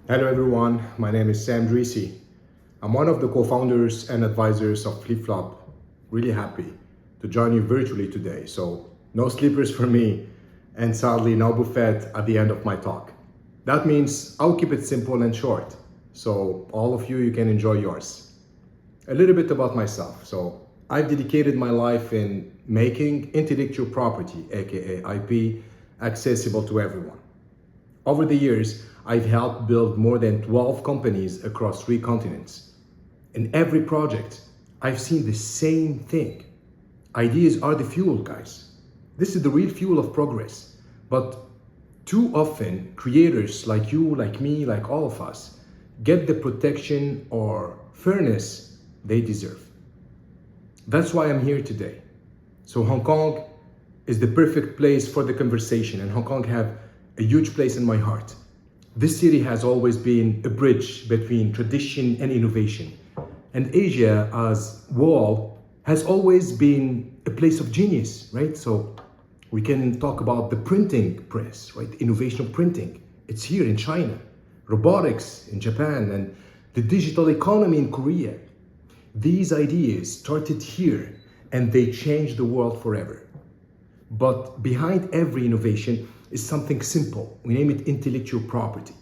Hello everyone, my name is Drissi. I'm one of the co-founders and advisors of FlipFlop. Really happy to join you virtually today. So no sleepers for me and sadly no buffet at the end of my talk. That means I'll keep it simple and short. So all of you can enjoy yours. A little bit about myself. So I've dedicated my life in making intellectual property, aka IP, accessible to everyone. Over the years, I've helped build more than 12 companies across 3 continents. In every project, I've seen the same thing. Ideas are the fuel, guys. This is the real fuel of progress. But too often, creators like you, like me, like all of us, get the protection or fairness they deserve. That's why I'm here today. So Hong Kong is the perfect place for the conversation, and Hong Kong have a huge place in my heart. This city has always been a bridge between tradition and innovation. And Asia as wall has always been a place of genius, right? So we can talk about the printing press, right? Innovation of printing. It's here in China, robotics in Japan, and the digital economy in Korea. These ideas started here and they changed the world forever. But behind every innovation is something simple. We name it intellectual property.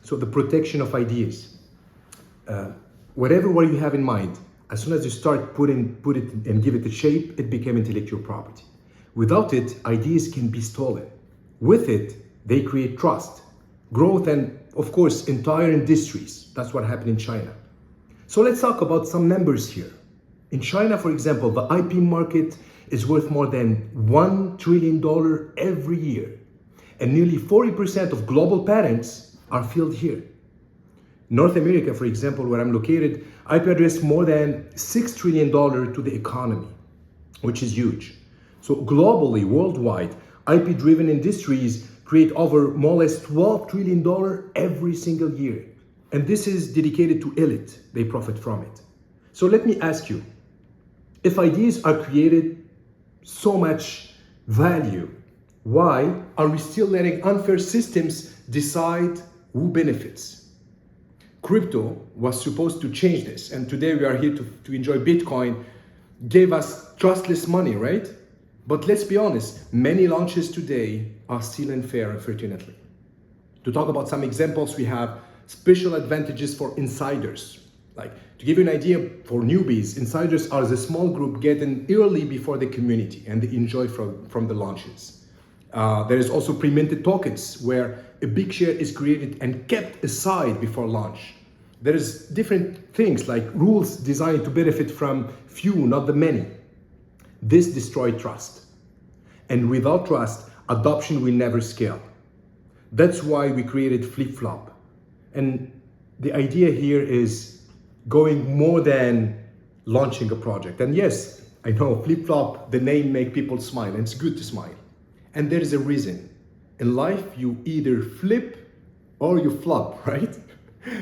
So the protection of ideas. Whatever what you have in mind, as soon as you start put it and give it a shape, it became intellectual property. Without it, ideas can be stolen. With it, they create trust, growth, and of course, entire industries. That's what happened in China. So let's talk about some numbers here. In China, for example, the IP market is worth more than $1 trillion every year. And nearly 40% of global patents are filed here. North America, for example, where I'm located, IP address more than $6 trillion to the economy, which is huge. So globally, worldwide, IP-driven industries create over more or less $12 trillion every single year. And this is dedicated to elite. They profit from it. So let me ask you, if ideas are created so much value, why are we still letting unfair systems decide who benefits? Crypto was supposed to change this, and today we are here to enjoy Bitcoin, gave us trustless money, right? But let's be honest, many launches today are still unfair, unfortunately. To talk about some examples, we have special advantages for insiders. Like, to give you an idea, for newbies, insiders are the small group getting early before the community and they enjoy from the launches. There is also pre-minted tokens where a big share is created and kept aside before launch. There is different things like rules designed to benefit from few, not the many. This destroys trust. And without trust, adoption will never scale. That's why we created FlipFlop. And the idea here is going more than launching a project. And yes, I know FlipFlop, the name make people smile, and it's good to smile. And there is a reason. In life, you either flip or you flop, right?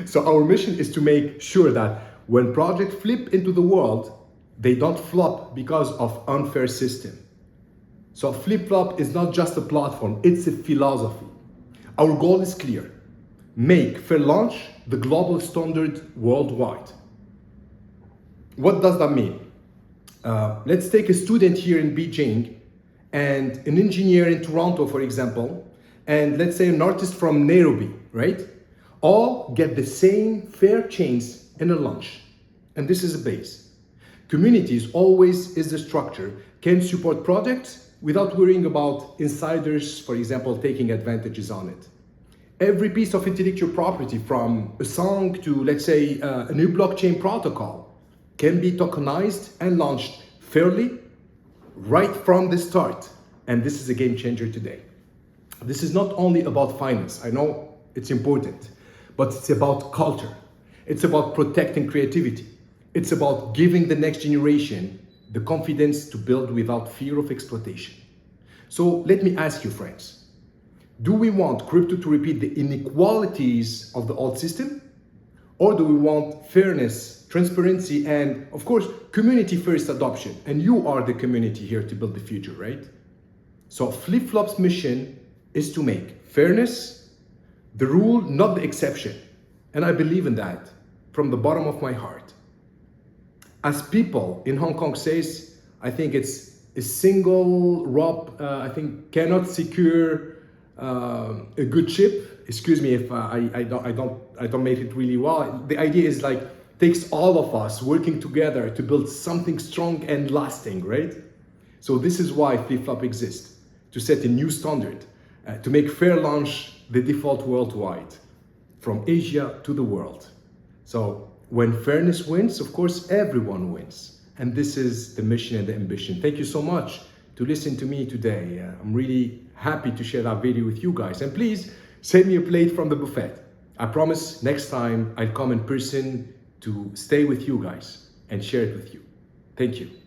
So our mission is to make sure that when projects flip into the world, they don't flop because of unfair system. So FlipFlop is not just a platform, it's a philosophy. Our goal is clear. Make fair launch the global standard worldwide. What does that mean? Let's take a student here in Beijing and an engineer in Toronto, for example, and let's say an artist from Nairobi, right? All get the same fair chance in a launch. And this is a base. Communities always is the structure, can support projects without worrying about insiders, for example, taking advantages on it. Every piece of intellectual property, from a song to, let's say, a new blockchain protocol, can be tokenized and launched fairly right from the start. And this is a game changer today. This is not only about finance. I know it's important, but it's about culture. It's about protecting creativity. It's about giving the next generation the confidence to build without fear of exploitation. So let me ask you, friends, do we want crypto to repeat the inequalities of the old system? Or do we want fairness, transparency, and of course, community first adoption? And you are the community here to build the future, right? So FlipFlop's mission is to make fairness the rule, not the exception. And I believe in that from the bottom of my heart. As people in Hong Kong says, I think it's a single rope, I think cannot secure a good ship. Excuse me if I don't make it really well. The idea is like, takes all of us working together to build something strong and lasting, right? So this is why FlipFlop exists, to set a new standard, to make fair launch the default worldwide, from Asia to the world. So when fairness wins, of course, everyone wins. And this is the mission and the ambition. Thank you so much to listen to me today. I'm really happy to share that video with you guys. And please send me a plate from the buffet. I promise next time I'll come in person to stay with you guys and share it with you. Thank you.